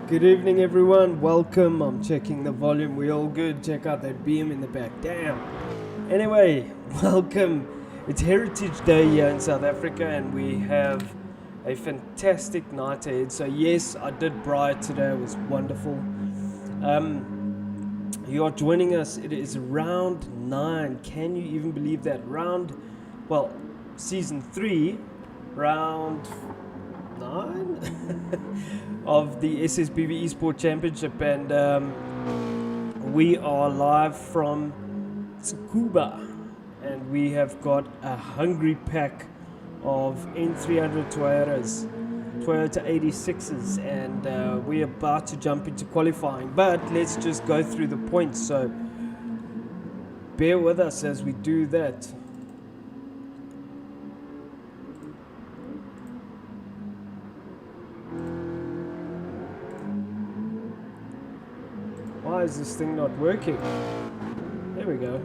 Good evening, everyone. Welcome. I'm checking the volume. We all good. Check out that beam in the back. Damn. Anyway, welcome. It's Heritage Day here in South Africa, and we have a fantastic night ahead. So yes, I did braai today. It was wonderful. You are joining us. It is round 9. Can you even believe that? Season 3, round 9 of the SSBB Esport Championship, and we are live from Tsukuba, and we have got a hungry pack of N300 Toyota 86s, and we're about to jump into qualifying, but let's just go through the points, so bear with us as we do that. Why is this thing not working? There we go.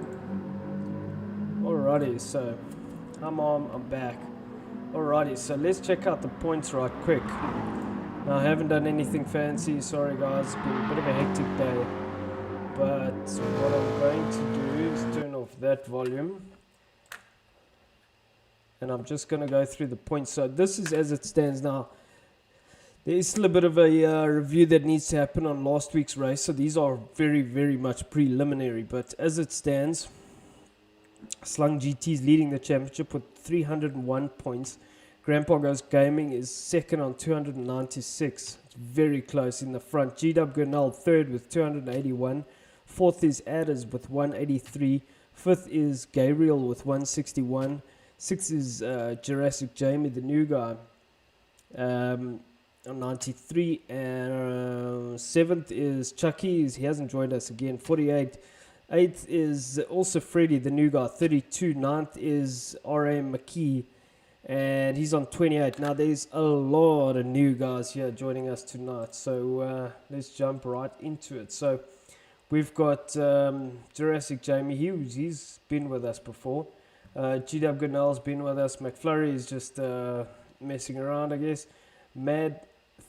Alrighty, so I'm on, I'm back. Alrighty, so let's check out the points right quick. Now, I haven't done anything fancy, sorry guys, it's been a bit of a hectic day. But what I'm going to do is turn off that volume. And I'm just going to go through the points. So this is as it stands now. There is still a bit of a review that needs to happen on last week's race. So these are very, very much preliminary. But as it stands, Slung GT is leading the championship with 301 points. Grandpa Goes Gaming is second on 296. It's very close in the front. GW Gurnell third with 281. Fourth is Adders with 183. Fifth is Gabriel with 161. Sixth is Jurassic Jamie, the new guy, on 93. And seventh is Chucky. He hasn't joined us again, 48. Eighth is also Freddy, the new guy, 32. Ninth is R.A. McKee, and he's on 28. Now, there's a lot of new guys here joining us tonight, so let's jump right into it. So, we've got Jurassic Jamie. He's been with us before. GW Gurnell's been with us. McFlurry is just messing around, I guess. Mad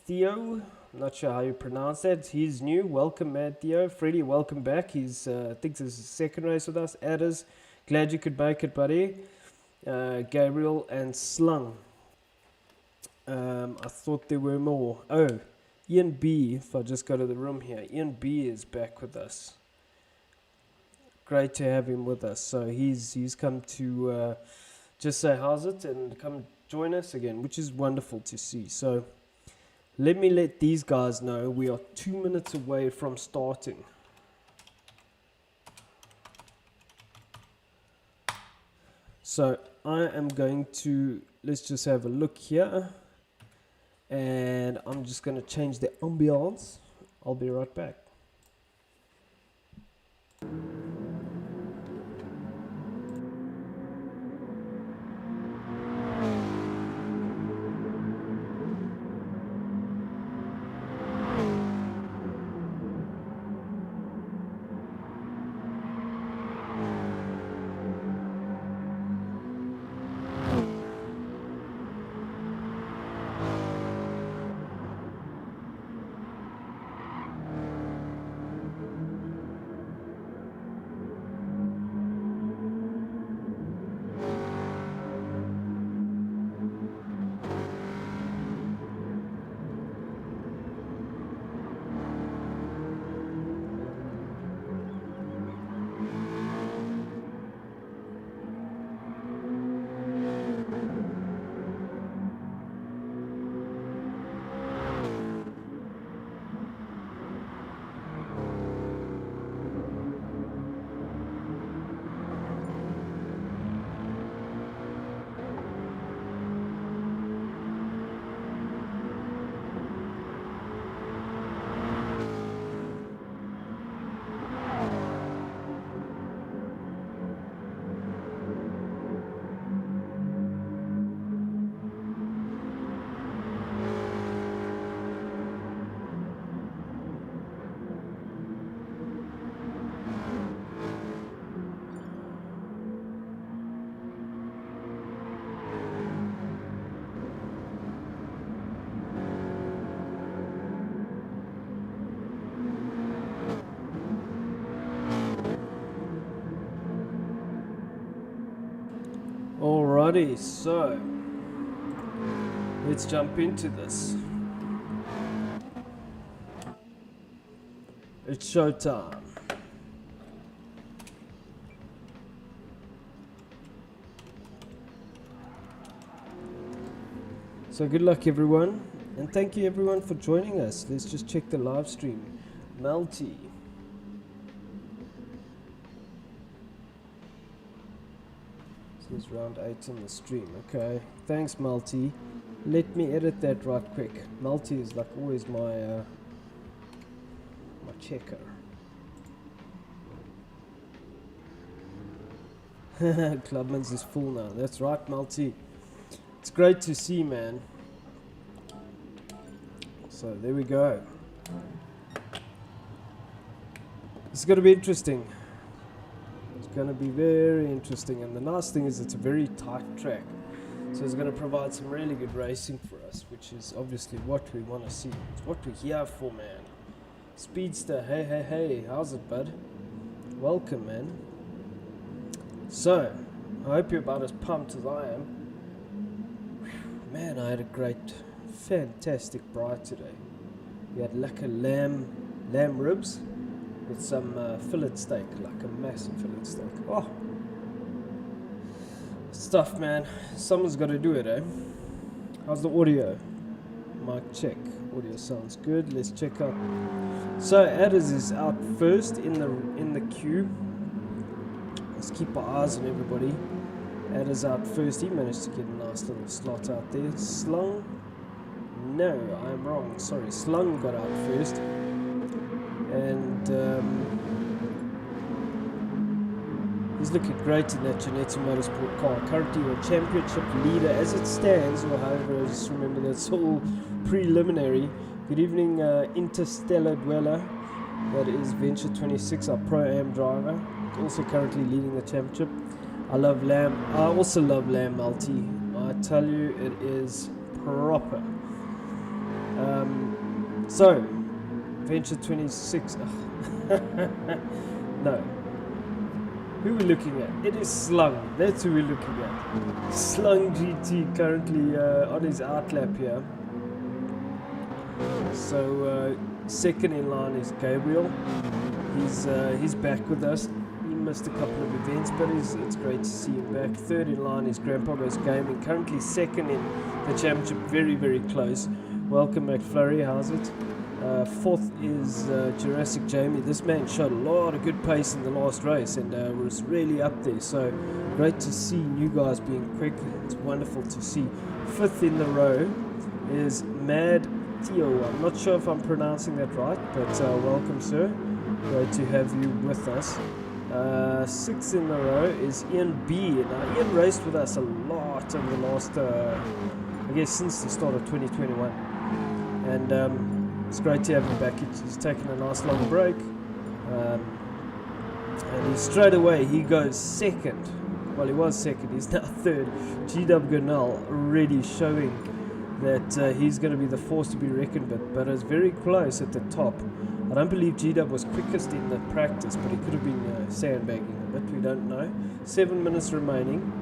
Theo, not sure how you pronounce that. He's new. Welcome, Mad Theo. Freddie, welcome back. He's I think this is his second race with us. Adders, glad you could make it, buddy. Gabriel and Slung. I thought there were more. Oh, Ian B. If I just go to the room here, Ian B. is back with us. Great to have him with us. So he's come to just say how's it and come join us again, which is wonderful to see. So let me let these guys know we are 2 minutes away from starting. So I am going to, let's just have a look here. And I'm just going to change the ambiance. I'll be right back. everybody. So, let's jump into this. It's showtime. So good luck everyone, and thank you everyone for joining us. Let's just check the live stream. Melty. Says round 8 on the stream. Okay, thanks Melty. Let me edit that right quick. Melty is like always my my checker. Clubman's is full now. That's right, Melty. It's great to see, man. So there we go. It's going to be interesting. It's going to be very interesting. And the nice thing is it's a very tight track. So it's going to provide some really good racing for us, which is obviously what we want to see. It's what we're here for, man. Speedster, hey. How's it, bud? Welcome, man. So, I hope you're about as pumped as I am. Man, I had a great, fantastic bride today. We had lekker lamb ribs with some fillet steak, like a massive fillet steak. Oh, stuff, man. Someone's got to do it, eh? How's the audio? Mic check. Audio sounds good. Let's check out. So Adders is out first in the queue. Let's keep our eyes on everybody. Adders out first. He managed to get a nice little slot out there. Slung? No, I'm wrong. Sorry, Slung got out first. And he's looking great in that Genetsu Motorsport car. Currently your championship leader as it stands, or however, just remember that's all preliminary. Good evening, Interstellar Dweller. That is Venture 26, our Pro-Am driver. Also currently leading the championship. I love Lamb. I also love Lamb Multi. I tell you, it is proper. So, Venture 26. No. Who are we looking at? It is Slung. That's who we're looking at. Slung GT currently on his outlap here. So, second in line is Gabriel. He's back with us. Missed a couple of events, but it's great to see him back. Third in line is Grandpa Goes Gaming, currently second in the championship, very, very close. Welcome McFlurry, how's it? Fourth is Jurassic Jamie. This man showed a lot of good pace in the last race and was really up there, so great to see new guys being quick. It's wonderful to see. Fifth in the row is Mad Tio. I'm not sure if I'm pronouncing that right, but welcome, sir. Great to have you with us. Sixth in the row is Ian B. Now, Ian raced with us a lot over the last, I guess, since the start of 2021. And it's great to have him back. He's taken a nice long break. And straight away, he goes second. Well, he was second. He's now third. GW Gunnell already showing that he's going to be the force to be reckoned with. But it's very close at the top. I don't believe GW was quickest in the practice, but he could have been sandbagging a bit. We don't know. 7 minutes remaining.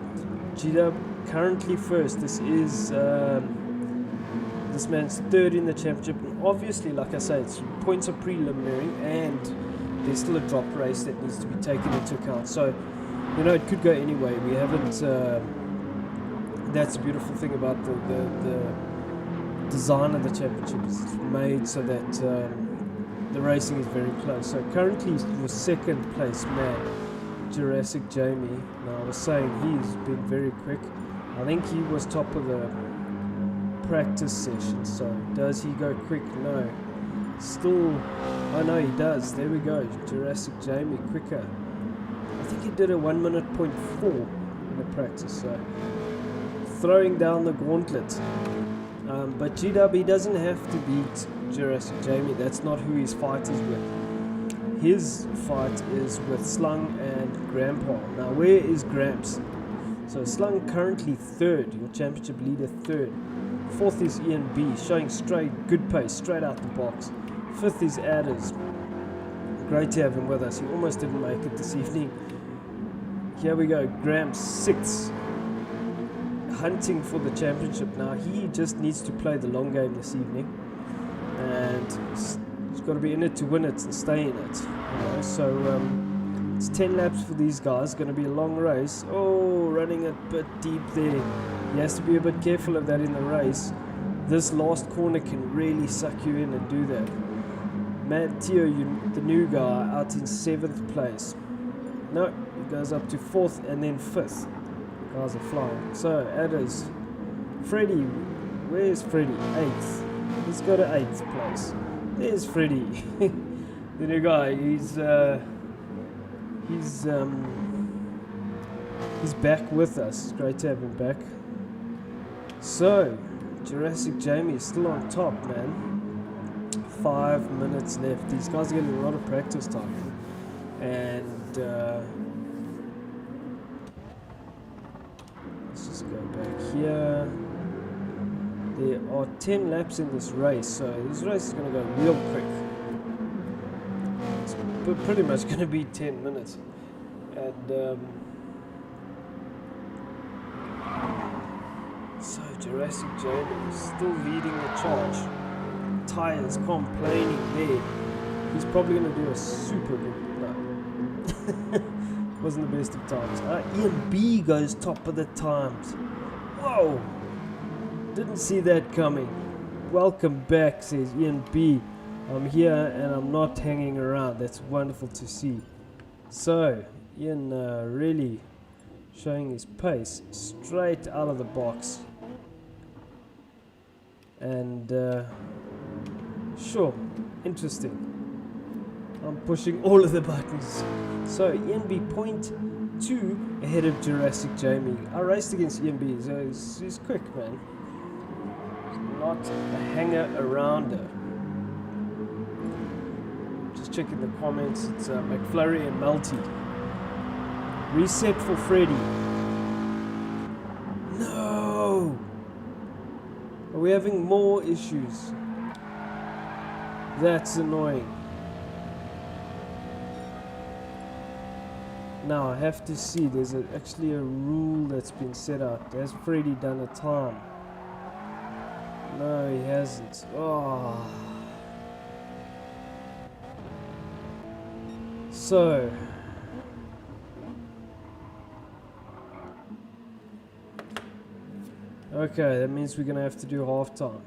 GW currently first. This is this man's third in the championship. And obviously, like I say, points are preliminary, and there's still a drop race that needs to be taken into account. So, you know, it could go anyway. We haven't. That's the beautiful thing about the design of the championship. It's made so that. The racing is very close. So currently your second place man, Jurassic Jamie. Now I was saying he's been very quick. I think he was top of the practice session. So does he go quick? No. Still, oh no, he does. There we go. Jurassic Jamie quicker. I think he did a 1 minute .4 in the practice. So throwing down the gauntlet. But GW, he doesn't have to beat Jurassic Jamie. That's not who his fight is with. His fight is with Slung and Grandpa. Now, where is Gramps? So Slung currently third, your championship leader third. Fourth is Ian B, showing good pace, straight out the box. Fifth is Adders. Great to have him with us. He almost didn't make it this evening. Here we go. Gramps sixth. hunting for the championship now. He just needs to play the long game this evening, and he's got to be in it to win it and stay in it. So it's 10 laps for these guys. Going to be a long race. Oh, running a bit deep there. He has to be a bit careful of that in the race. This last corner can really suck you in and do that. Matteo, the new guy, out in 7th place. No, he goes up to 4th and then 5th. Guys are flying. So, Adders. Freddie. Where's Freddie? 8th. He's got an 8th place. There's Freddie. The new guy. He's back with us. It's great to have him back. So, Jurassic Jamie is still on top, man. 5 minutes left. These guys are getting a lot of practice time. And let's just go back here. There are 10 laps in this race, so this race is going to go real quick. It's pretty much going to be 10 minutes. And so Jurassic Jamie is still leading the charge. Tyres complaining there. He's probably going to do a super good. No. Wasn't the best of times. Ian B goes top of the times. Whoa! Didn't see that coming. Welcome back, says Ian B. I'm here and I'm not hanging around. That's wonderful to see. So, Ian really showing his pace straight out of the box. And sure, interesting. I'm pushing all of the buttons. So ENB 0.2 ahead of Jurassic Jamie. I raced against ENB, so he's quick, man. He's not a hanger arounder. Just checking the comments. It's McFlurry and Melty. Reset for Freddy. No! Are we having more issues? That's annoying. Now I have to see, there's actually a rule that's been set out. Has Freddy done a time? No, he hasn't. Oh. So. Okay, that means we're going to have to do half time.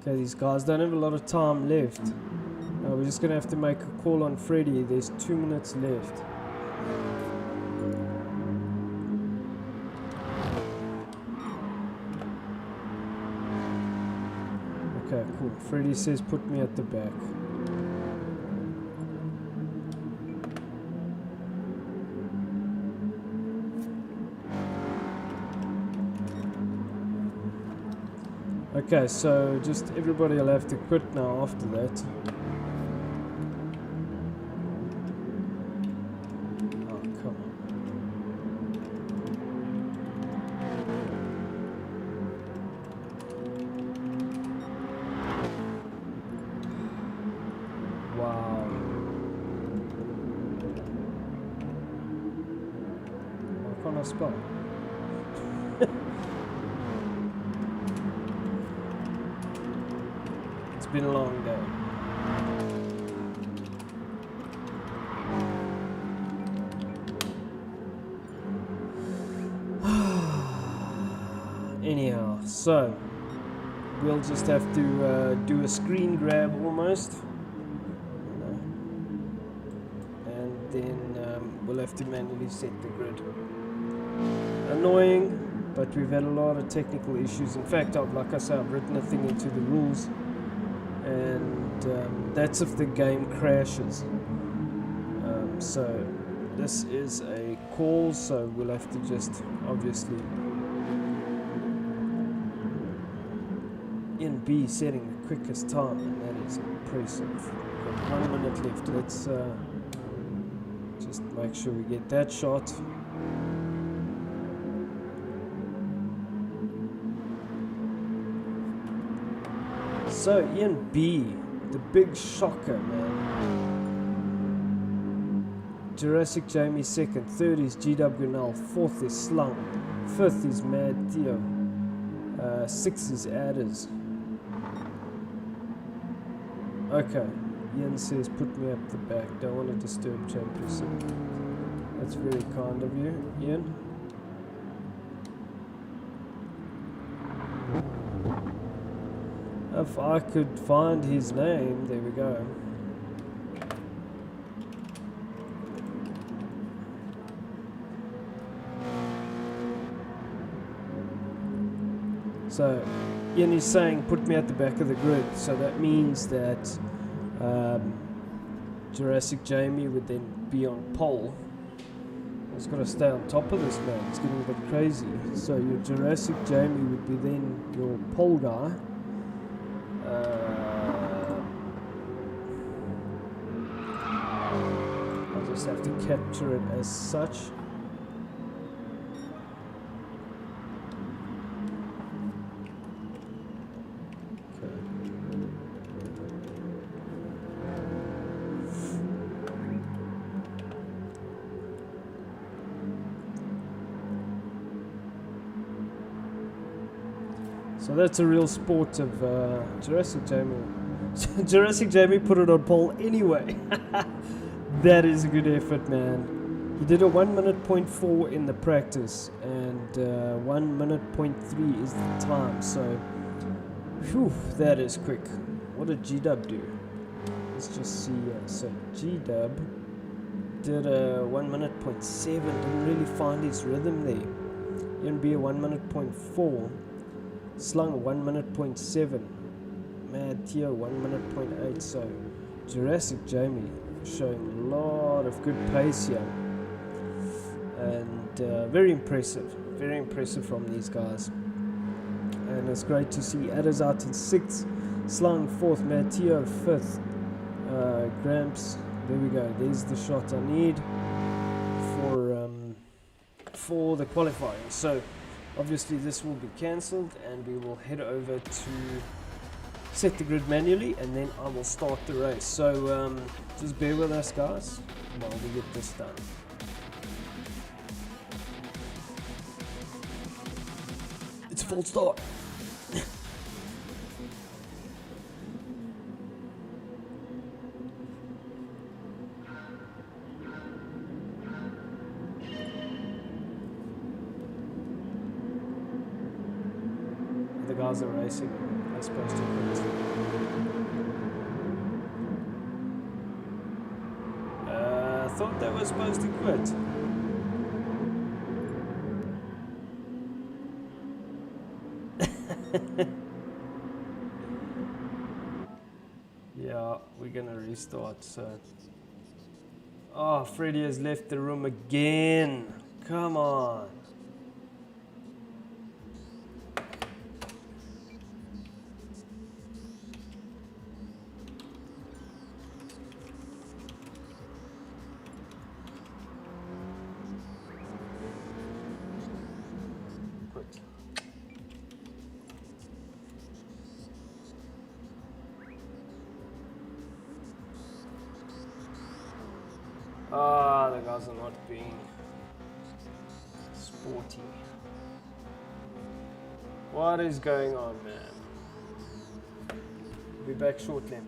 Okay, these guys don't have a lot of time left. We're just going to have to make a call on Freddy. There's 2 minutes left. Okay, cool. Freddy says put me at the back. Okay, so just everybody will have to quit now after that. Oh, come on. Wow. Why can't I spell? It's been a long day. Anyhow, so we'll just have to do a screen grab almost, and then we'll have to manually set the grid. Annoying, but we've had a lot of technical issues. In fact, like I said, I've written a thing into the rules. And that's if the game crashes. So this is a call, so we'll have to just obviously Ian B setting the quickest time, and that is impressive. We've got 1 minute left. Let's just make sure we get that shot. So Ian B, the big shocker, man. Jurassic Jamie second, third is GW Grinnell, fourth is Slung, fifth is Mad Theo, sixth is Adders. Okay, Ian says put me up the back, don't want to disturb championship. That's very kind of you, Ian. If I could find his name, there we go. So Ian is saying put me at the back of the grid, so that means that Jurassic Jamie would then be on pole. He's got to stay on top of this, man. It's getting a bit crazy. So your Jurassic Jamie would be then your pole guy. I'll just have to capture it as such. So that's a real sport of Jurassic Jamie. Jurassic Jamie put it on pole anyway. That is a good effort, man. He did a 1 minute point 4 in the practice, and 1 minute point 3 is the time. So, whew, that is quick. What did G-Dub do? Let's just see. So G-Dub did a 1 minute point 7. Didn't really find his rhythm there. Ian B a 1 minute point 4. Slung 1 minute point 7. Mad Theo 1 minute point 8. So Jurassic Jamie showing a lot of good pace here, and very impressive from these guys. And it's great to see Adders out in 6th, Slung 4th, Mad Theo 5th, Gramps, there we go, there's the shot I need for the qualifying. So obviously this will be cancelled, and we will head over to set the grid manually, and then I will start the race. So just bear with us, guys, while we get this done. It's a full start. The guys are racing. They're supposed to quit. I thought they were supposed to quit. Yeah, we're gonna restart. So, oh, Freddy has left the room again. Come on. Ah, the guys are not being sporty. What is going on, man? Be back shortly.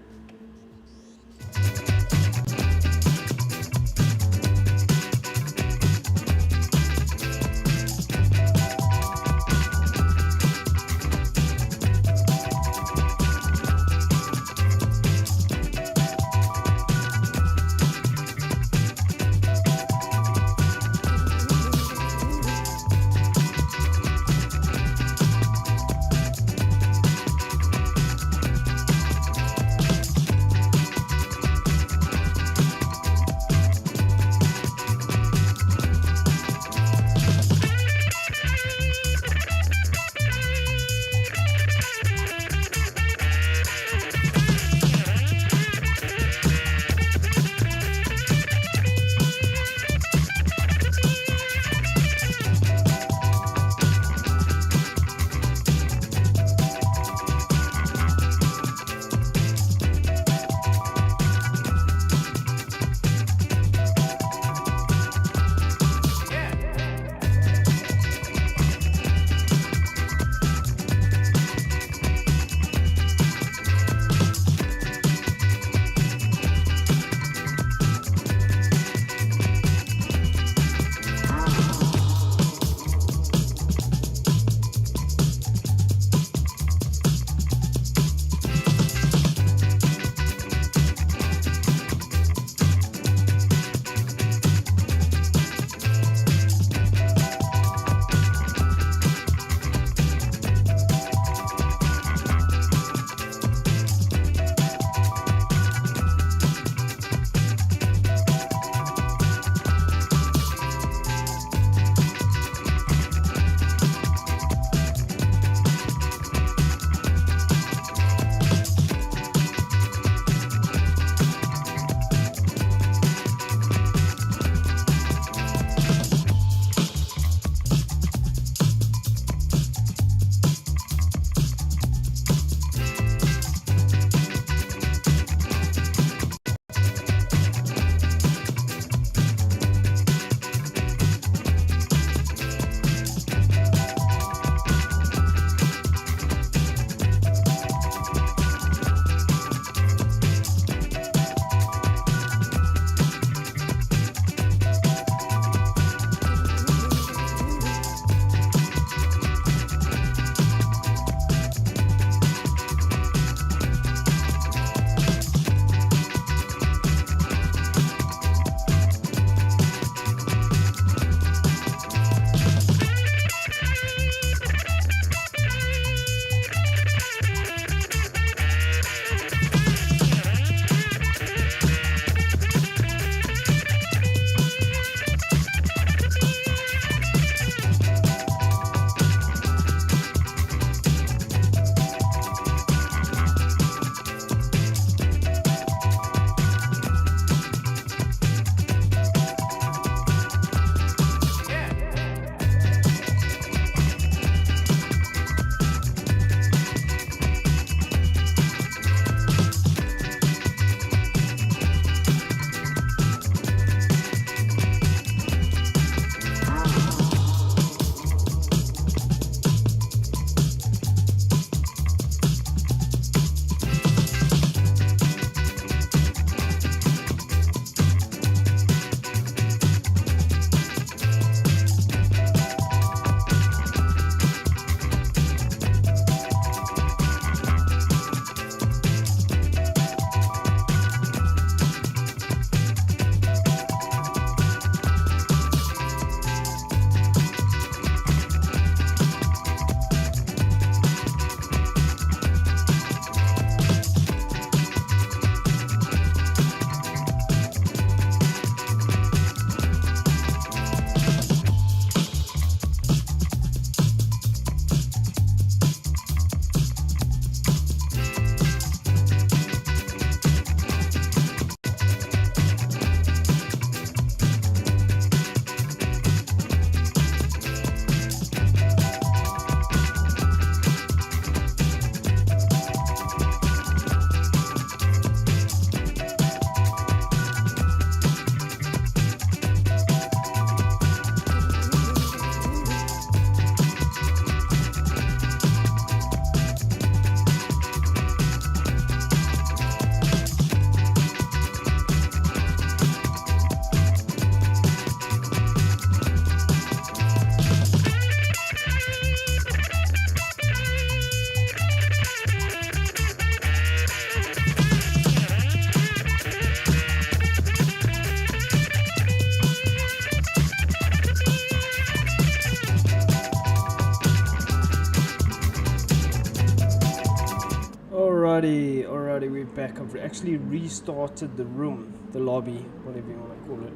Alrighty, we're back. I've actually restarted the room, the lobby, whatever you want to call it.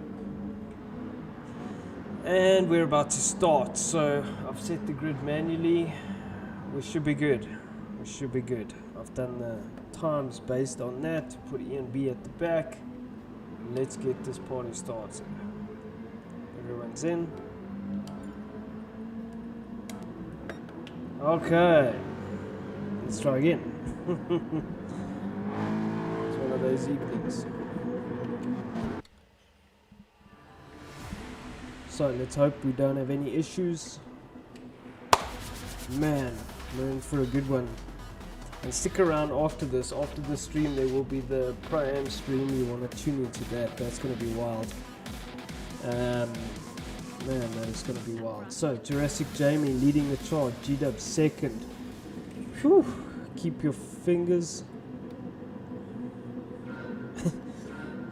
And we're about to start. So I've set the grid manually. We should be good. I've done the times based on that. Put E and B at the back. Let's get this party started. Everyone's in. Okay. Let's try again. It's one of those evenings. So let's hope we don't have any issues. Man, we're in for a good one. And stick around after this. After the stream, there will be the Pro-Am stream. You want to tune into that. That's going to be wild. Man, that is going to be wild. So, Jurassic Jamie leading the charge. G-Dub second. Whew. Keep your fingers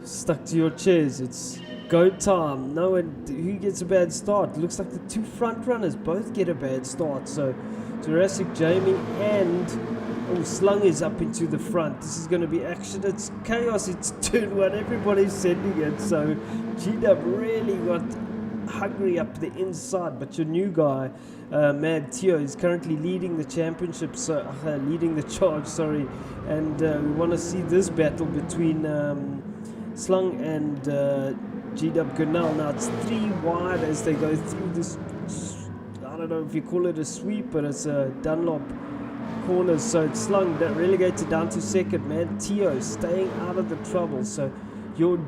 stuck to your chairs. It's go time. No one who gets a bad start. Looks like the two front runners both get a bad start. So Jurassic Jamie and Slung is up into the front. This is going to be action. It's chaos. It's turn one. Everybody's sending it. So G-Dub really got hungry up the inside, but your new guy Mad Tio is currently leading the championship, leading the charge, and we want to see this battle between Slung and G-Dub Gunal. Now it's 3 wide as they go through this, I don't know if you call it a sweep, but it's a Dunlop corners. So it's Slung that relegated down to second. Mad Tio staying out of the trouble. So your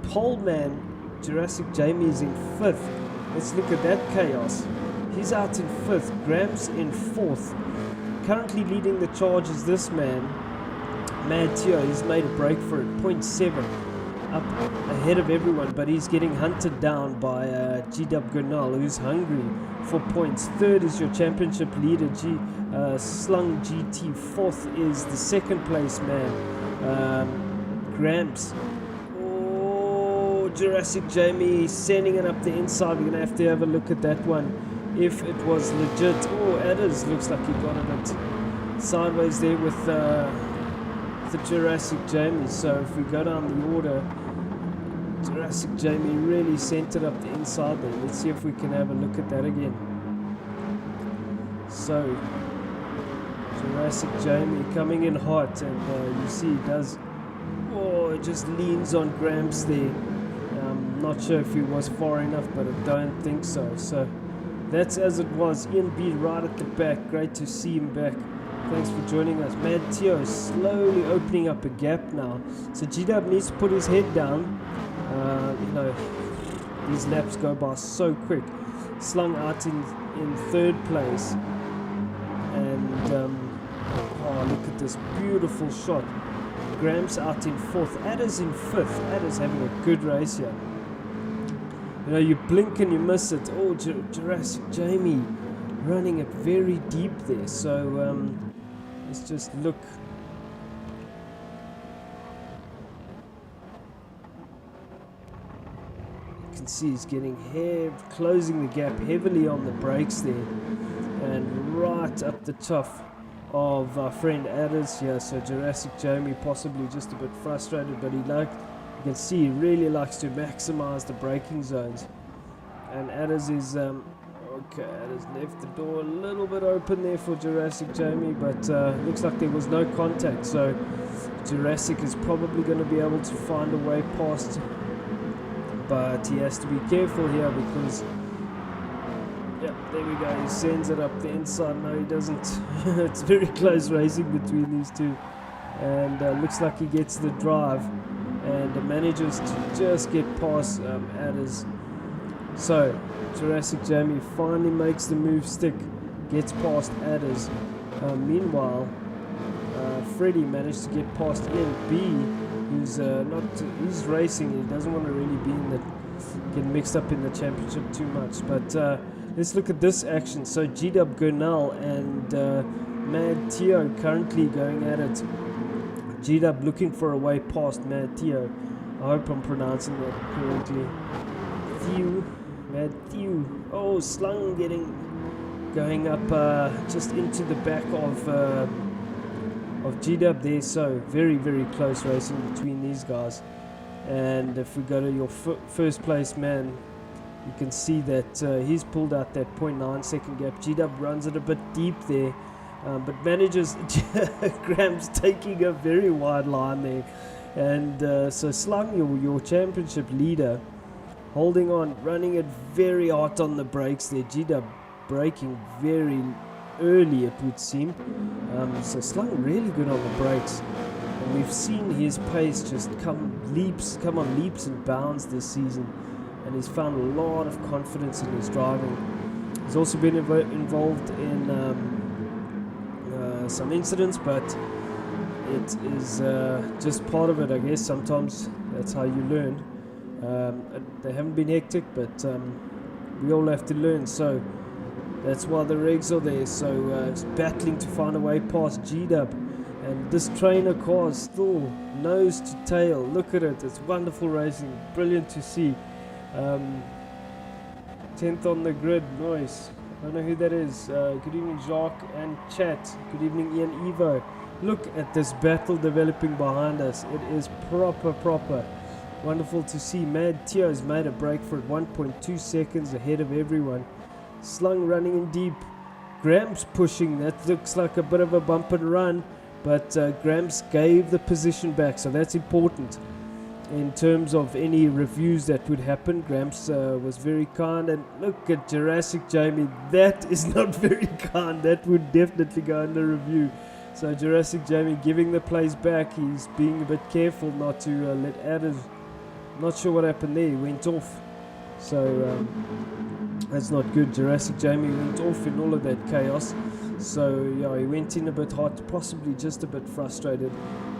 pole man Jurassic Jamie is in 5th. Let's look at that chaos. He's out in 5th. Gramps in 4th. Currently leading the charge is this man, Mad Tio. He's made a break for it. 0.7 up ahead of everyone, but he's getting hunted down by G-Dub Gunal, who's hungry for points. 3rd is your championship leader, Slung GT. 4th is the 2nd place man, Gramps. Jurassic Jamie sending it up the inside. We're going to have a look at that one if it was legit. Adders looks like he got a bit sideways there with the Jurassic Jamie. So if we go down the order, Jurassic Jamie really sent it up the inside there. Let's see if we can have a look at that again. So Jurassic Jamie coming in hot, and you see he does, it just leans on Gramps there. Not sure if he was far enough, but I don't think so. So that's as it was. Ian B right at the back. Great to see him back. Thanks for joining us. Mad Tio slowly opening up a gap now. So G-Dub needs to put his head down. These laps go by so quick. Slung out in 3rd place. And look at this beautiful shot. Gramps out in 4th. Adder's in 5th. Adder's having a good race here. You blink and you miss it. Jurassic Jamie running it very deep there. So let's just look. You can see he's getting closing the gap heavily on the brakes there, and right up the chuff of our friend Adders here. So Jurassic Jamie possibly just a bit frustrated, but you can see he really likes to maximize the braking zones. And Adders is Adders left the door a little bit open there for Jurassic Jamie, but looks like there was no contact, so Jurassic is probably going to be able to find a way past, but he has to be careful here because there we go, he sends it up the inside. No, he doesn't. It's very close racing between these two, and looks like he gets the drive and manages to just get past Adders. So Jurassic Jamie finally makes the move stick, gets past Adders. Meanwhile, Freddy managed to get past Ian B, he's racing. He doesn't want to really get mixed up in the championship too much, but let's look at this action. So G-Dub Gunal and Mad Tio currently going at it. G-Dub looking for a way past Mad Tio. I hope I'm pronouncing that correctly. Mad Tio. Slung going up just into the back of of GW there. So very, very close racing between these guys. And if we go to your first place man, you can see that he's pulled out that 0.9 second gap. GW runs it a bit deep there, but manages Graham's taking a very wide line there. And so Slung, your championship leader, holding on, running it very hard on the brakes there. GW braking very early, it would seem. So Slung really good on the brakes. And we've seen his pace just come on leaps and bounds this season. And he's found a lot of confidence in his driving. He's also been involved in some incidents, but it is just part of it, I guess. Sometimes that's how you learn. They haven't been hectic, but we all have to learn. So that's why the regs are there. So it's battling to find a way past GW. And this trainer car is still nose to tail. Look at it. It's wonderful racing. Brilliant to see. 10th on the grid. Nice. I don't know who that is. Good evening, Jacques and chat. Good evening, Ian Evo. Look at this battle developing behind us. It is proper. Wonderful to see. Mad Tio has made a break for it. 1.2 seconds ahead of everyone. Slung running in deep. Graham's pushing. That looks like a bit of a bump and run. But Graham's gave the position back, so that's important in terms of any reviews that would happen. Graham's was very kind. And look at Jurassic Jamie. That is not very kind. That would definitely go under review. So Jurassic Jamie giving the place back. He's being a bit careful not to let adders. Not sure what happened there. He went off. So that's not good. Jurassic Jamie went off in all of that chaos. So yeah, he went in a bit hot, possibly just a bit frustrated,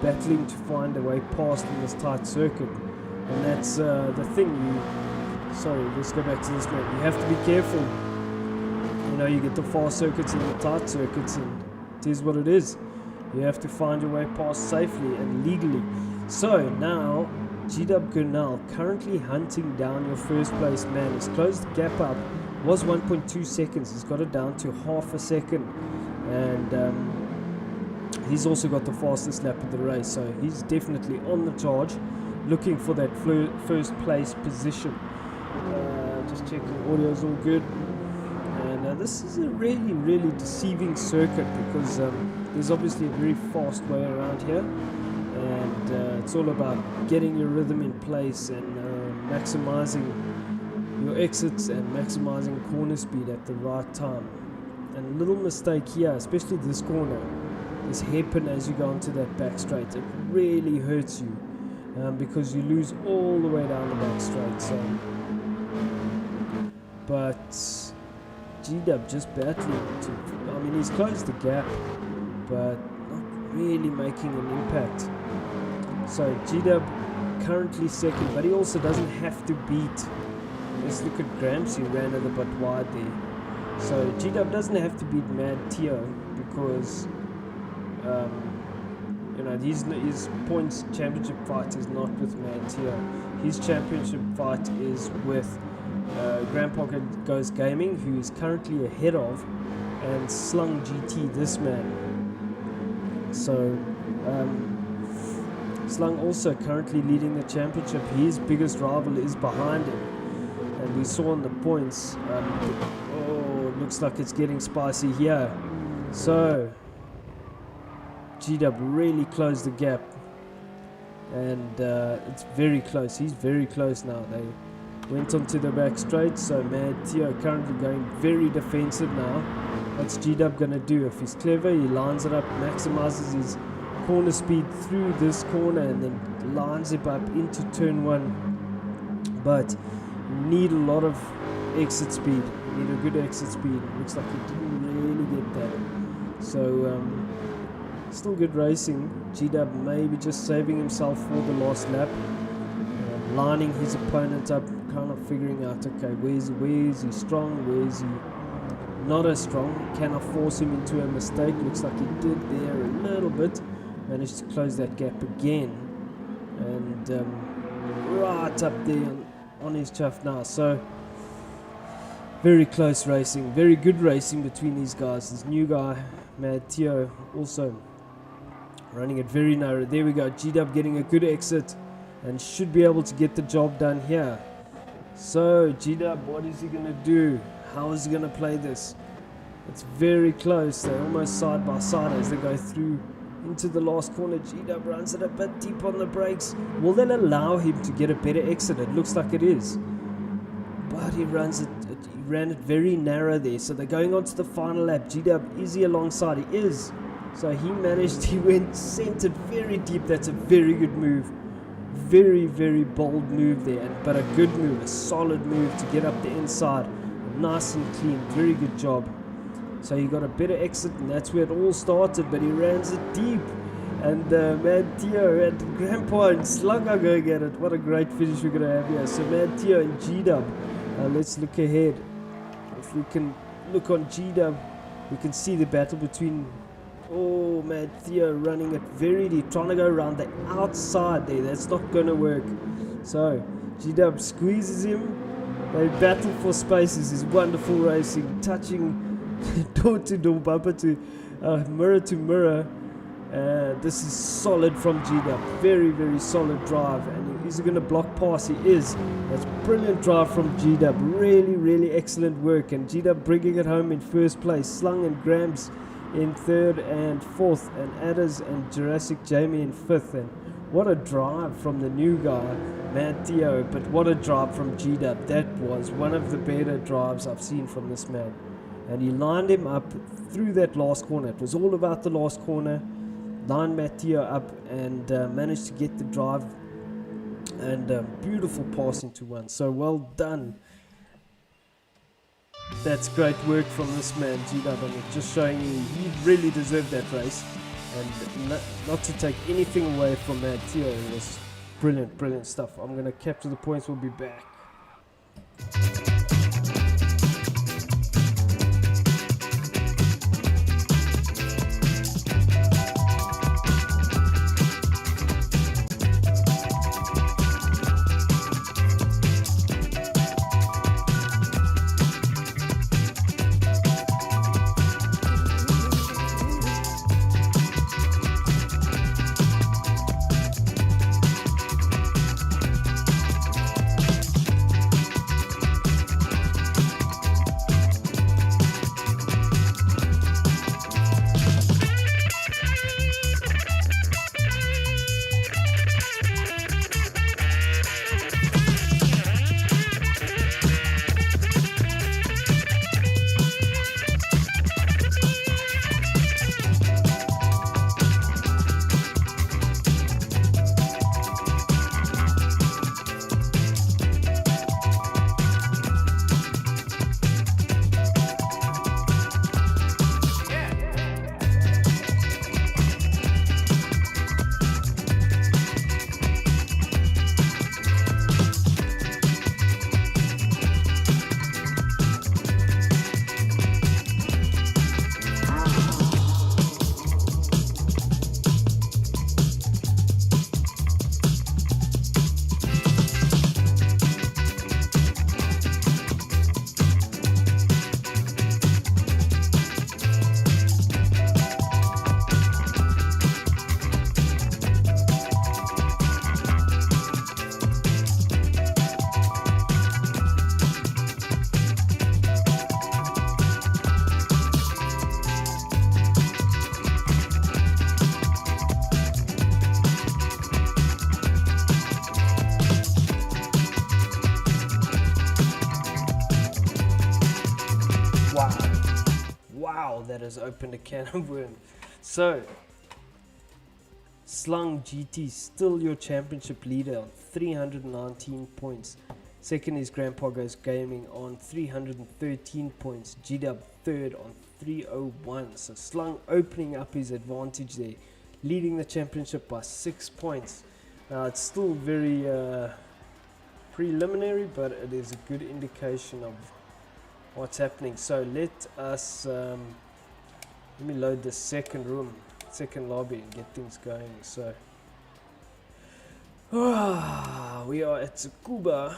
battling to find a way past in this tight circuit. And that's the thing. Sorry, let's go back to this man. You have to be careful. You know, you get the fast circuits and the tight circuits, and it is what it is. You have to find your way past safely and legally. So now, GW Gurnall currently hunting down your first place man. He's closed the gap up. Was 1.2 seconds. He's got it down to half a second. And he's also got the fastest lap of the race. So he's definitely on the charge, looking for that first place position. Just checking audio is all good. And this is a really, really deceiving circuit because there's obviously a very fast way around here. And it's all about getting your rhythm in place and maximizing your exits and maximizing corner speed at the right time. And a little mistake here, especially this corner, this hairpin as you go into that back straight, it really hurts you because you lose all the way down the back straight. So, but GW just battling to, I mean, he's closed the gap, but not really making an impact. So GW currently second, but he also doesn't have to beat. Let's look at Grams, he ran it a bit wide there. So GW doesn't have to beat Mad Tio because you know, his points championship fight is not with Mad Tio. His championship fight is with Grand Pocket Goes Gaming, who is currently ahead of, and Slung GT, this man. So Slung also currently leading the championship. His biggest rival is behind him. And we saw on the points, looks like it's getting spicy here. So GW really closed the gap, and it's very close. He's very close now. They went onto the back straight, so Mad Tio currently going very defensive now. What's GW gonna do? If he's clever, he lines it up, maximizes his corner speed through this corner, and then lines it up into turn one. But need a lot of exit speed. Need a good exit speed. Looks like he didn't really get that. So still good racing. GW maybe just saving himself for the last lap, lining his opponent up, kind of figuring out, okay, where is he strong, where is he not as strong. Cannot force him into a mistake. Looks like he did there a little bit. Managed to close that gap again, and right up there on his chuff now. So very close racing, very good racing between these guys. This new guy, Mad Tio, also Running it very narrow. There we go. G-Dub getting a good exit and should be able to get the job done here. So G-Dub, what is he going to do? How is he going to play this? It's very close. They're almost side by side as they go through into the last corner. G-Dub runs it a bit deep on the brakes. Will that allow him to get a better exit? It looks like it is. But he runs it. He ran it very narrow there. So they're going on to the final lap. G-Dub, is he alongside? He is. So he managed, he went centered very deep. That's a very good move. Very, very bold move there. But a good move, a solid move to get up the inside. Nice and clean. Very good job. So he got a better exit, and that's where it all started. But he runs it deep. And Theo and Grandpa and Slug are going at it. What a great finish we're going to have here. So Theo and G-Dub. Let's look ahead. If we can look on G-Dub, we can see the battle between... Oh, Theo running it very deep. Trying to go around the outside there. That's not going to work. So G-Dub squeezes him. They battle for spaces. It's wonderful racing. Touching door to door, bumper to mirror to mirror. This is solid from G-Dub. Very, very solid drive. And is he going to block pass? He is. That's brilliant drive from G-Dub. Really, really excellent work. And G-Dub bringing it home in first place. Slung and Grams in third and fourth. And Adders and Jurassic Jamie in fifth. And what a drive from the new guy, Theo. But what a drive from G-Dub. That was one of the better drives I've seen from this man. And he lined him up through that last corner. It was all about the last corner. Lined Theo up and managed to get the drive. And beautiful pass into one. So well done. That's great work from this man, G-Dub. And just showing you he really deserved that race. And not to take anything away from Theo. It was brilliant, brilliant stuff. I'm going to capture the points. We'll be back. That has opened a can of worms. So, Slung GT still your championship leader on 319 points. Second is Grandpa Goes Gaming on 313 points. G-Dub third on 301. So Slung opening up his advantage there, leading the championship by 6 points. Now it's still very preliminary, but it is a good indication of what's happening. So let us let me load the second room, second lobby, and get things going. So we are at Tsukuba.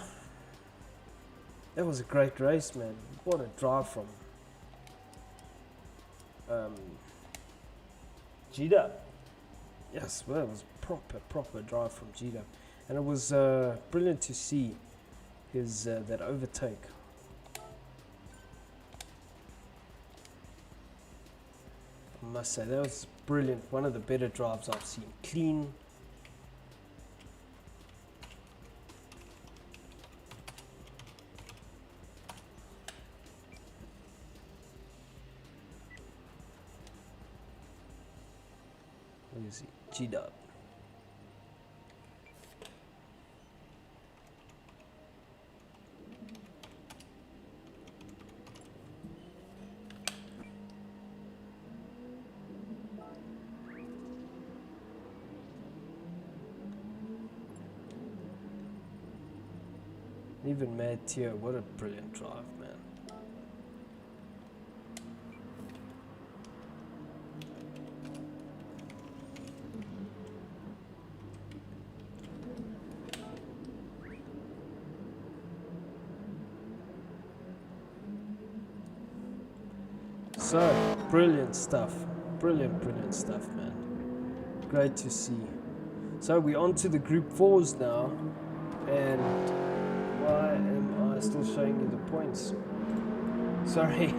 That was a great race, man. What a drive from G-Dub. Yes, well, it was proper drive from Gita, and it was brilliant to see his that overtake. I must say that was brilliant. One of the better drives I've seen. Clean. Where is he? G-Dub. Even Mad Tier, what a brilliant drive, man. So, brilliant stuff. Brilliant stuff, man. Great to see. So, we're on to the Group 4s now. And why am I still showing you the points? Sorry.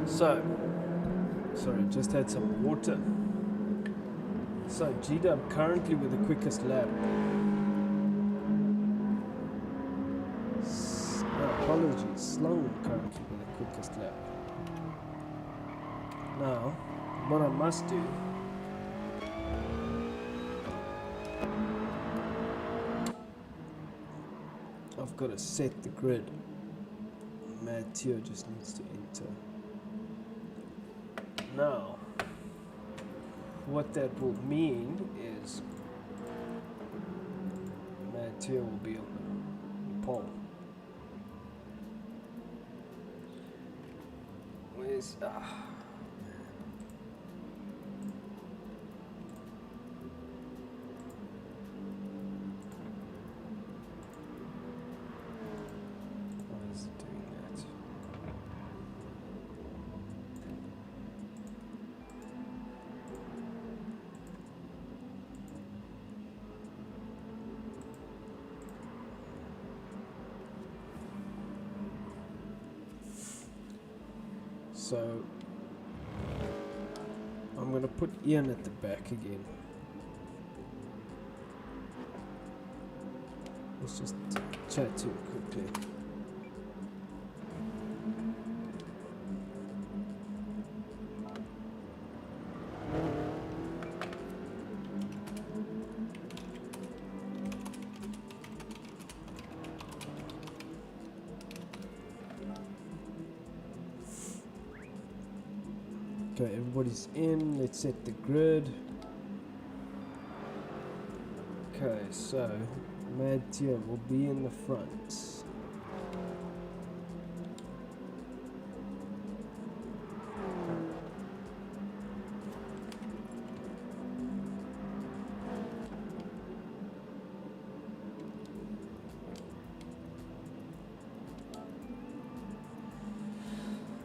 So, sorry, just had some water. So, G-Dub currently with the quickest lap. Apologies, Slung currently with the quickest lap. Now, what I must do I've got to set the grid. Mad Tier just needs to enter. Now, what that will mean is Mad Tier will be on the pole. Where's So I'm going to put Ian at the back again. Let's just chat to him quickly. Okay, everybody's in. Let's set the grid. Okay, so Mad Tier will be in the front.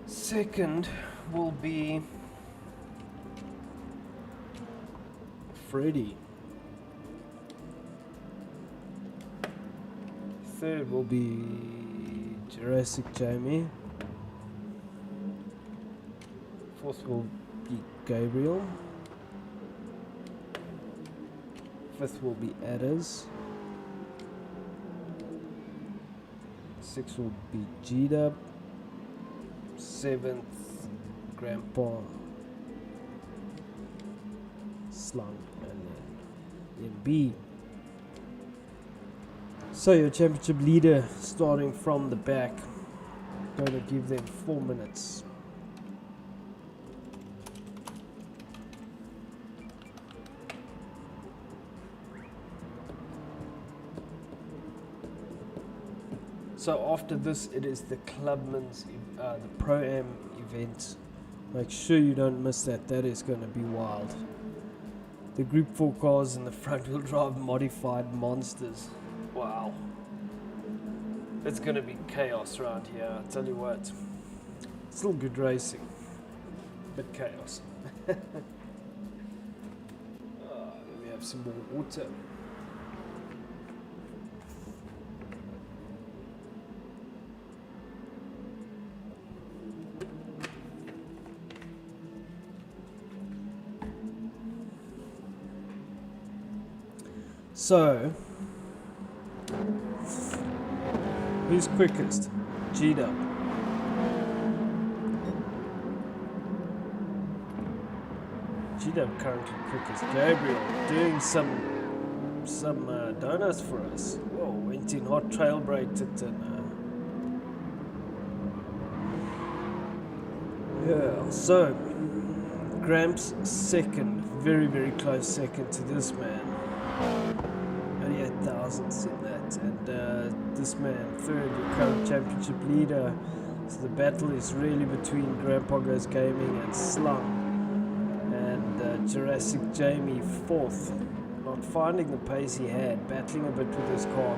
Second will be Freddy. Third will be Jurassic Jamie. Fourth will be Gabriel. Fifth will be Adders. Sixth will be G-Dub. Seventh, Grandpa Slung, and then in B. So your championship leader starting from the back, going to give them 4 minutes. So after this, it is the Clubman's, the Pro-Am event. Make sure you don't miss that. That is going to be wild. The Group 4 cars in the front-wheel drive modified monsters. Wow. It's going to be chaos around here, I'll tell you what. Still good racing, but chaos. Let me have some more water. So, who's quickest? G-Dub. G-Dub currently quickest. Gabriel doing some donuts for us. Whoa, went in hot, trail braked it, and yeah. So, Gramps second, very very close second to this man. 88 thousandths in that, and this man third, your current championship leader. So the battle is really between Grandpa Goes Gaming and Slum, and Jurassic Jamie fourth, not finding the pace he had, battling a bit with his car.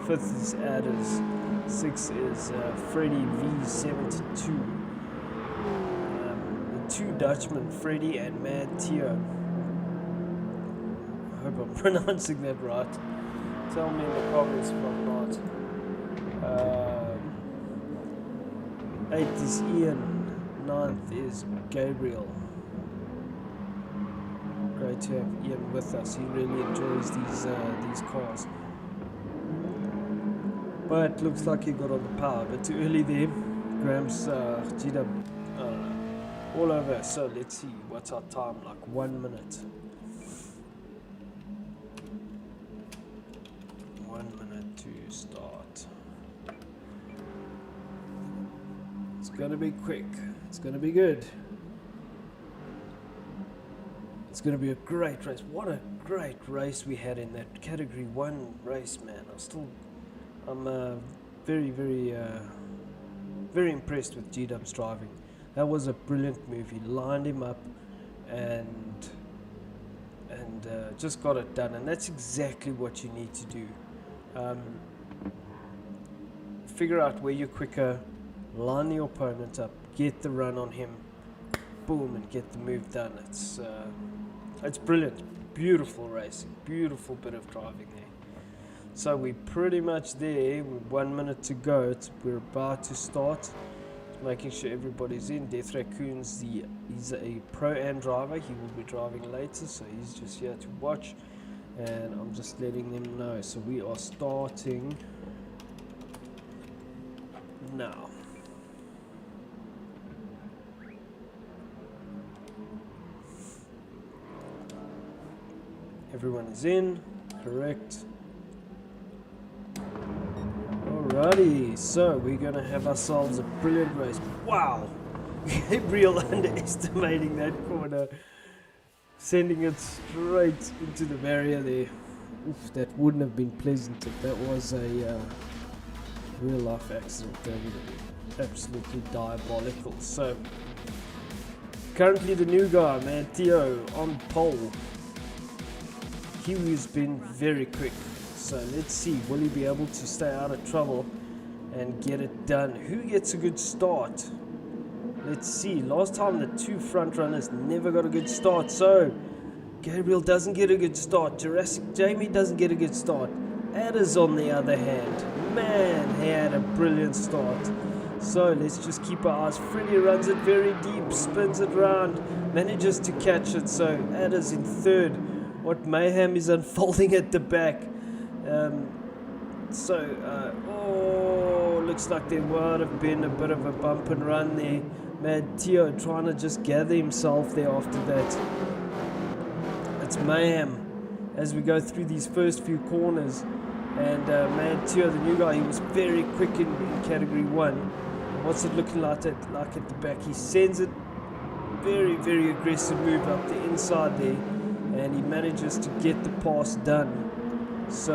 Fifth is Adders, sixth is Freddy V72. The two Dutchmen, Freddy and Mad Tio. I hope I'm pronouncing that right. Tell me in the comments if I'm not. 8th is Ian. 9th is Gabriel. Great to have Ian with us. He really enjoys these cars. But looks like he got on the power. But too early there. Graham's G-Dub all over. So let's see. What's our time? Like 1 minute. 1 minute to start. It's gonna be quick. It's gonna be good. It's gonna be a great race. What a great race we had in that category 1 race, man. I'm very impressed with G-Dub's driving. That was a brilliant move. He lined him up and just got it done, and that's exactly what you need to do. Figure out where you're quicker, line the opponent up, get the run on him, boom, and get the move done. It's brilliant, beautiful racing, beautiful bit of driving there. So we're pretty much there. With 1 minute to go. We're about to start. making sure everybody's in. Death Raccoon's he's a pro-am driver. He will be driving later, so he's just here to watch. And I'm just letting them know. So we are starting now. Everyone is in, correct. Alrighty, so we're gonna have ourselves a brilliant race. Wow, Gabriel underestimating that corner, sending it straight into the barrier there. Oof, that wouldn't have been pleasant if that was a real life accident. That would have been absolutely diabolical. So currently the new guy, man, Theo, on pole. Kiwi's been very quick, so let's see, will he be able to stay out of trouble and get it done? Who gets a good start? Let's see, last time the two front runners never got a good start, so Gabriel doesn't get a good start, Jurassic Jamie doesn't get a good start. Adders on the other hand, man, he had a brilliant start. So let's just keep our eyes. Freddy runs it very deep, spins it round, manages to catch it, so Adders in third. What mayhem is unfolding at the back. Looks like there would have been a bit of a bump and run there. Mad Tio trying to just gather himself there after that. It's mayhem as we go through these first few corners. And Mad Tio, the new guy, he was very quick in category 1. What's it looking like at the back? He sends it, very, very aggressive move up the inside there. And he manages to get the pass done. So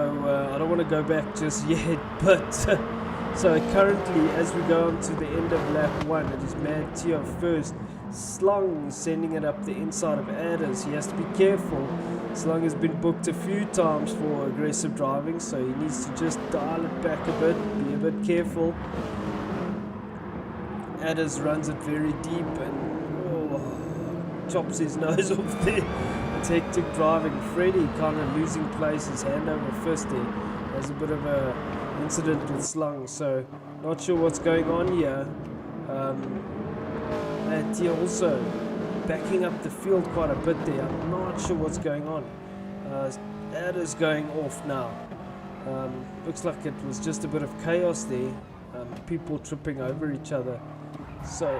I don't want to go back just yet, but so currently as we go on to the end of lap 1, it is Mad Tio first. Slung sending it up the inside of Adders. He has to be careful. Slung has been booked a few times for aggressive driving, so he needs to just dial it back a bit, be a bit careful. Adders runs it very deep and chops his nose off there. It's hectic driving. Freddy kind of losing place, his hand over fist there. There's a bit of a incident with Slung, so not sure what's going on here. And he also backing up the field quite a bit there. I'm not sure what's going on. Adder's going off now. Looks like it was just a bit of chaos there. People tripping over each other. So,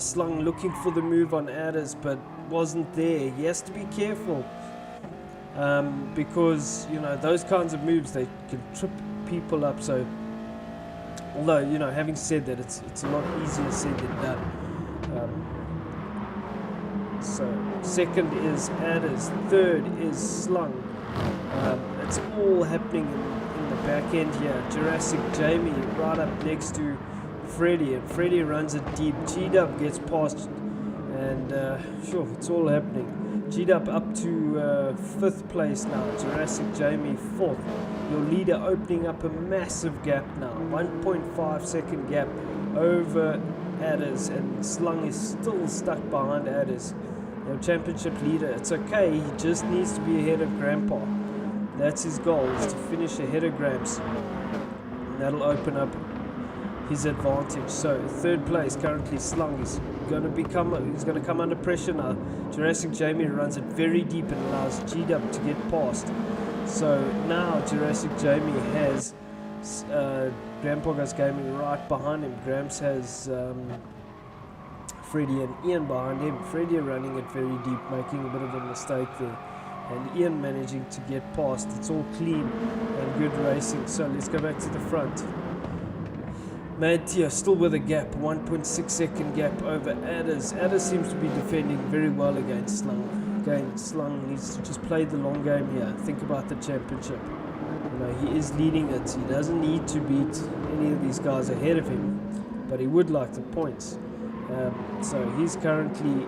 Slung looking for the move on Adders, but wasn't there. He has to be careful because those kinds of moves, they can trip people up. So although having said that, it's a lot easier said than done. So second is Adders, third is Slung. It's all happening in the back end here. Jurassic Jamie right up next to Freddy, and Freddy runs it deep. G-Dub gets past, and it's all happening. G-Dub up to 5th place now. Jurassic Jamie 4th. Your leader opening up a massive gap now. 1.5 second gap over Adders, and Slung is still stuck behind Adders. Your championship leader, it's okay, he just needs to be ahead of Grandpa. That's his goal, is to finish ahead of Gramps. And that'll open up his advantage. So 3rd place currently Slung is going to come under pressure now. Jurassic Jamie runs it very deep and allows G-Dub to get past. So now Jurassic Jamie has Grandpa Goes Gaming right behind him. Gramps has Freddy and Ian behind him. Freddy running it very deep, making a bit of a mistake there, and Ian managing to get past. It's all clean and good racing. So let's go back to the front. Mad Tio still with a gap, 1.6 second gap over Adders. Adders seems to be defending very well against Slung. Again, Slung needs to just play the long game here. Think about the championship. He is leading it. He doesn't need to beat any of these guys ahead of him, but he would like the points. So he's currently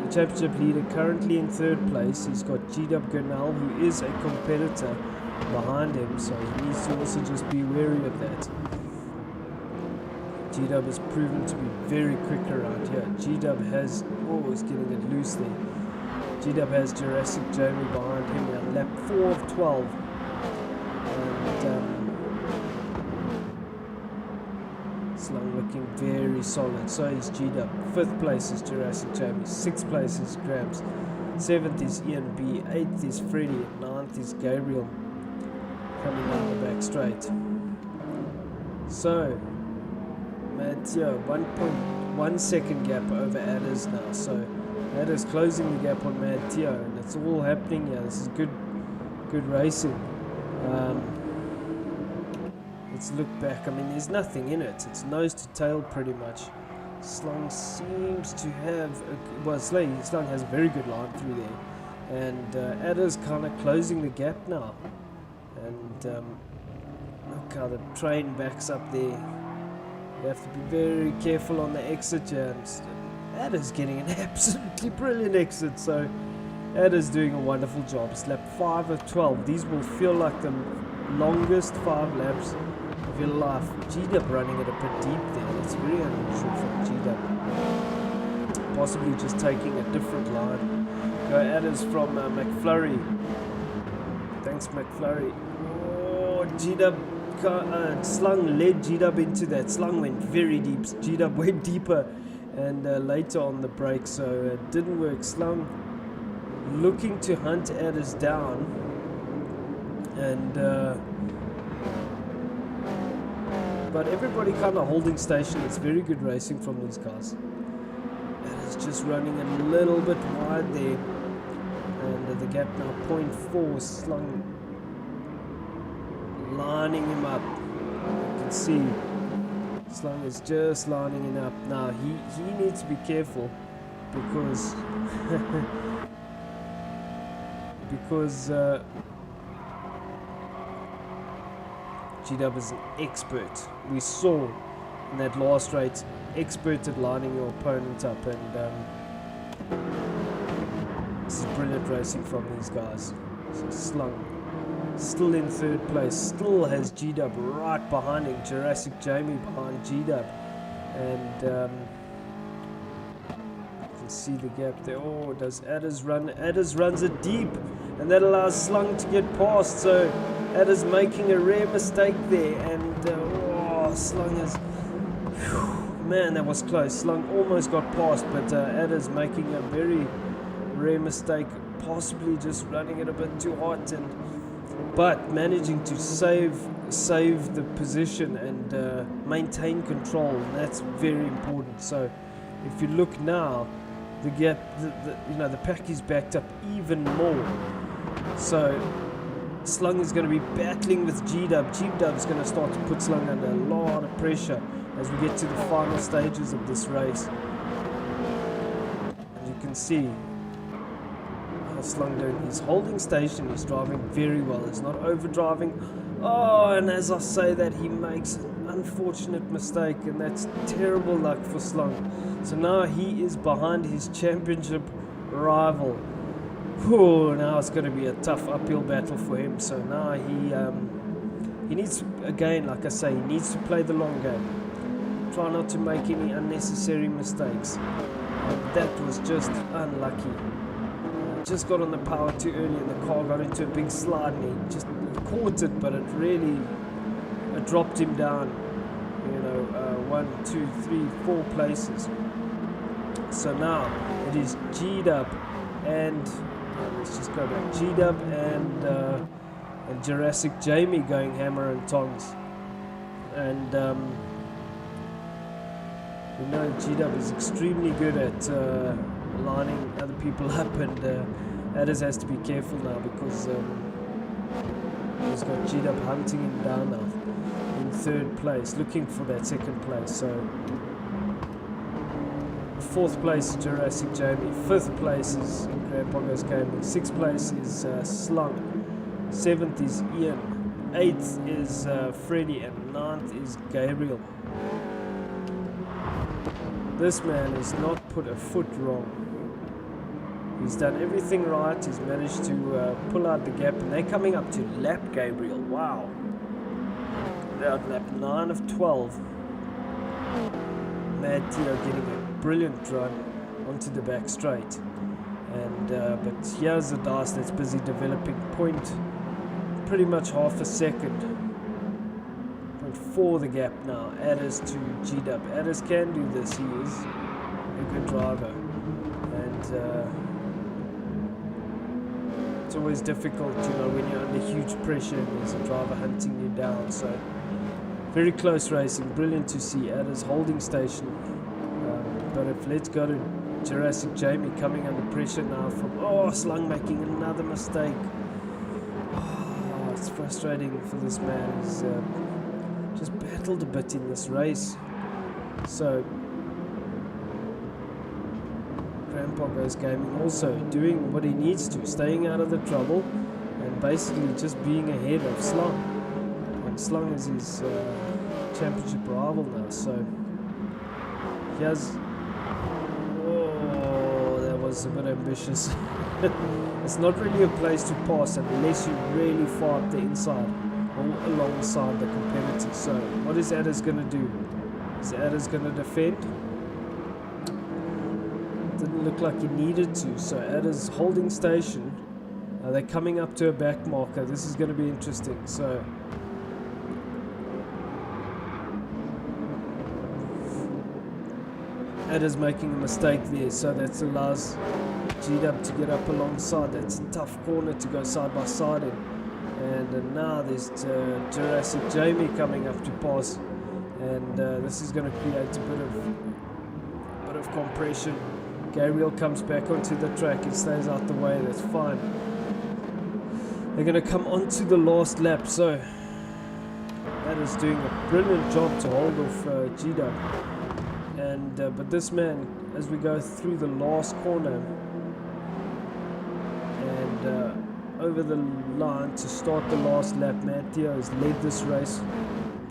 the championship leader, currently in 3rd place. He's got G-Dub Gurnell, who is a competitor, behind him, so he needs to also just be wary of that. G-Dub has proven to be very quick around here. G-Dub has, is getting it loose there. G-Dub has Jurassic Jamie behind him at lap 4 of 12. And Slung looking very solid. So is G-Dub. 5th place is Jurassic Jamie. 6th place is Grams. 7th is Ian B. 8th is Freddie. 9th is Gabriel. Coming down the back straight. So Matteo, 1.1 second gap over Adders now. So Adders closing the gap on Matteo, and it's all happening here. This is good racing. Let's look back. I mean, there's nothing in it. It's nose to tail pretty much. Slung seems to have Slung has a very good line through there, and Adders kind of closing the gap now. And look how the train backs up there. You have to be very careful on the exit here. And Adders getting an absolutely brilliant exit. So Adders doing a wonderful job. It's lap 5 of 12. These will feel like the longest 5 laps of your life. G-Dub running it a bit deep there. That's very unusual from G-Dub. Possibly just taking a different line. Go Adders from McFlurry. Thanks McFlurry. Oh, G-Dub. Slung led G-Dub into that. Slung went very deep. G-Dub went deeper and later on the break, so it didn't work. Slung looking to hunt Adders down, and but everybody kind of holding station. It's very good racing from these guys. Adders just running a little bit wide there, and the gap now 0.4. Slung lining him up. You can see Slung is just lining him up. Now he needs to be careful because G-Dub is an expert. We saw in that last race, expert at lining your opponent up, and this is brilliant racing from these guys. So Slung still in 3rd place, still has G-Dub right behind him. Jurassic Jamie behind G-Dub, and you can see the gap there. Oh, does Adders run? Adders runs it deep, and that allows Slung to get past. So Adders making a rare mistake there, and Slung is, man, that was close. Slung almost got past, but Adders making a very rare mistake, possibly just running it a bit too hot, but managing to save the position and maintain control, and that's very important. So if you look now, the gap, the pack is backed up even more. So Slung is going to be battling with G-Dub. G-Dub is going to start to put Slung under a lot of pressure as we get to the final stages of this race. And you can see Slung doing his holding station. He's driving very well. He's not overdriving. Oh, and as I say that, he makes an unfortunate mistake, and that's terrible luck for Slung. So now he is behind his championship rival. Whew, now it's going to be a tough uphill battle for him. So now he needs, again, like I say, he needs to play the long game. Try not to make any unnecessary mistakes. And that was just unlucky. Just got on the power too early, and the car got into a big slide, and he just caught it, but it really dropped him down, 1, 2, 3, 4 places. So now it is G-Dub and let's just go back. G-Dub and Jurassic Jamie going hammer and tongs, and we know G-Dub is extremely good at lining other people up, and Adders has to be careful now because he's got G-Dub hunting him down now in 3rd place, looking for that 2nd place. So 4th place is Jurassic Jamie, 5th place is Grandpongo's Gaming, 6th place is Slung, 7th is Ian, 8th is Freddie, and 9th is Gabriel. This man has not put a foot wrong. He's done everything right. He's managed to pull out the gap, and they're coming up to lap Gabriel. Wow. They're at lap 9 of 12. Matteo getting a brilliant run onto the back straight. And but here's the dice that's busy developing. Pretty much half a second. 0.4 the gap now. Adders to G-Dub. Adders can do this. He is a good driver. And it's always difficult, when you're under huge pressure and there's a driver hunting you down. So very close racing. Brilliant to see. Adders holding station. But let's go to Jurassic Jamie coming under pressure now from Slung making another mistake. It's frustrating for this man. He's just battled a bit in this race. So Grandpa Goes Gaming also doing what he needs to, staying out of the trouble and basically just being ahead of Slung. And Slung is his championship rival now. So he has. That was a bit ambitious. It's not really a place to pass unless you're really far up the inside or alongside the competitors. So what is Adders going to do? Is Adders going to defend? Didn't look like he needed to. So Adders holding station. They're coming up to a back marker. This is going to be interesting. So Adders making a mistake there, so that allows G-Dub to get up alongside. That's a tough corner to go side by side in. And now there's Jurassic Jamie coming up to pass, and this is going to create a bit of compression. Gabriel comes back onto the track. He stays out the way. That's fine. They're going to come onto the last lap. So Adders doing a brilliant job to hold off G-Dub. And but this man, as we go through the last corner and over the line to start the last lap, Matteo has led this race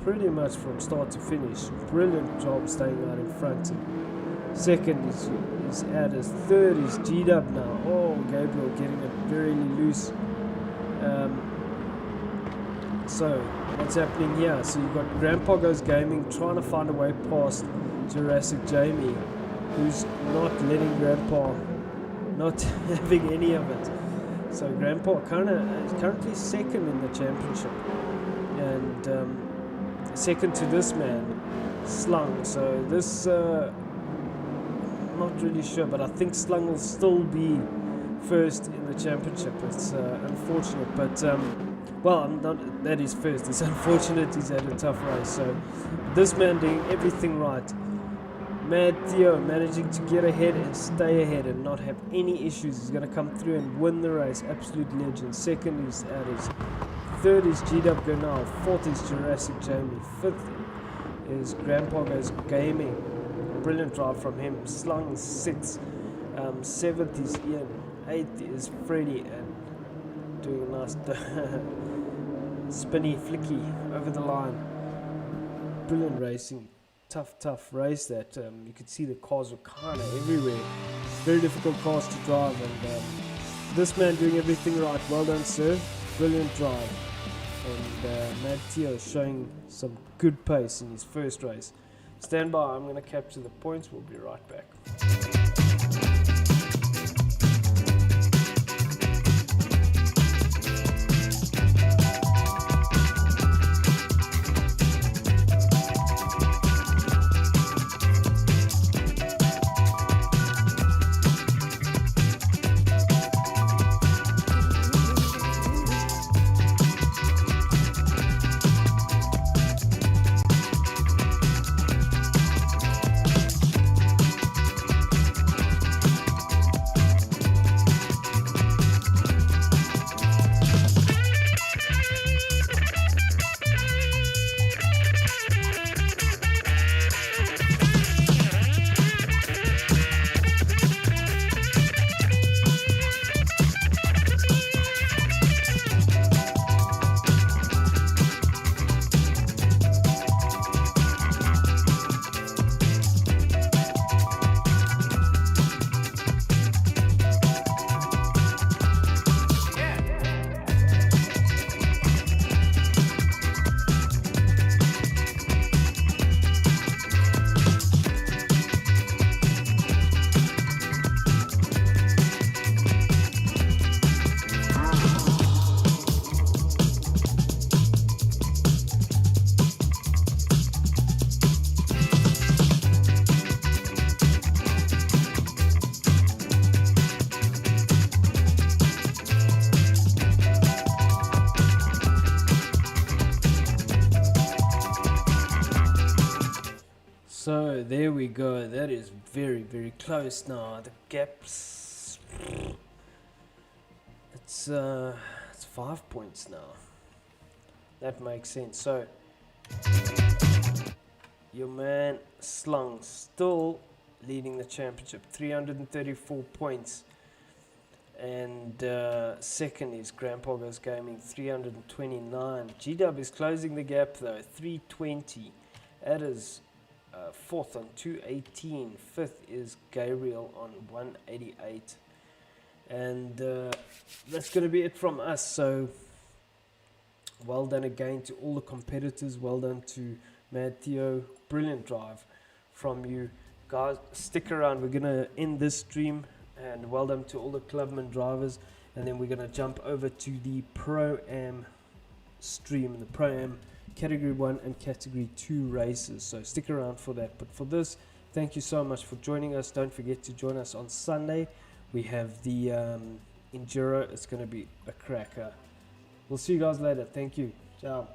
pretty much from start to finish. Brilliant job staying out in front. And second is Adders. Third is G-Dub now. Gabriel getting it very loose. So what's happening here? So you've got Grandpa Goes Gaming trying to find a way past Jurassic Jamie, who's not letting Grandpa not having any of it. So Grandpa is currently second in the championship, and second to this man, Slung. So this, not really sure, but I think Slung will still be first in the championship. It's unfortunate, but that is first. It's unfortunate he's had a tough race. So this man doing everything right. Matteo managing to get ahead and stay ahead and not have any issues. He's going to come through and win the race. Absolute legend. Second is Adders. Third is G-Dub Gernal. Fourth is Jurassic Jamie. Fifth is Grandpa Goes Gaming. Brilliant drive from him. Slung is sixth. Seventh is Ian. Eighth is Freddy, and doing a nice spinny flicky over the line. Brilliant racing. Tough race that you could see the cars were kind of everywhere. Very difficult cars to drive, and this man doing everything right. Well done, sir. Brilliant drive. And Matteo showing some good pace in his first race. Stand by, I'm going to capture the points. We'll be right back. there we go. That is very, very close now. The gaps. It's 5 points now. That makes sense. So your man Slung still leading the championship, 334 points. And second is Grandpa Goes Gaming, 329. G-Dub is closing the gap though, 320. That is fourth on 218. Fifth is Gabriel on 188. And that's going to be it from us. So well done again to all the competitors. Well done to Mad Theo. Brilliant drive from you guys. Stick around. We're going to end this stream. And well done to all the Clubman drivers. And then we're going to jump over to the Pro-Am stream. The Pro-Am Category 1 and Category 2 races. So stick around for that. But for this, thank you so much for joining us. Don't forget to join us on Sunday. We have the Enduro. It's going to be a cracker. We'll see you guys later. Thank you. Ciao.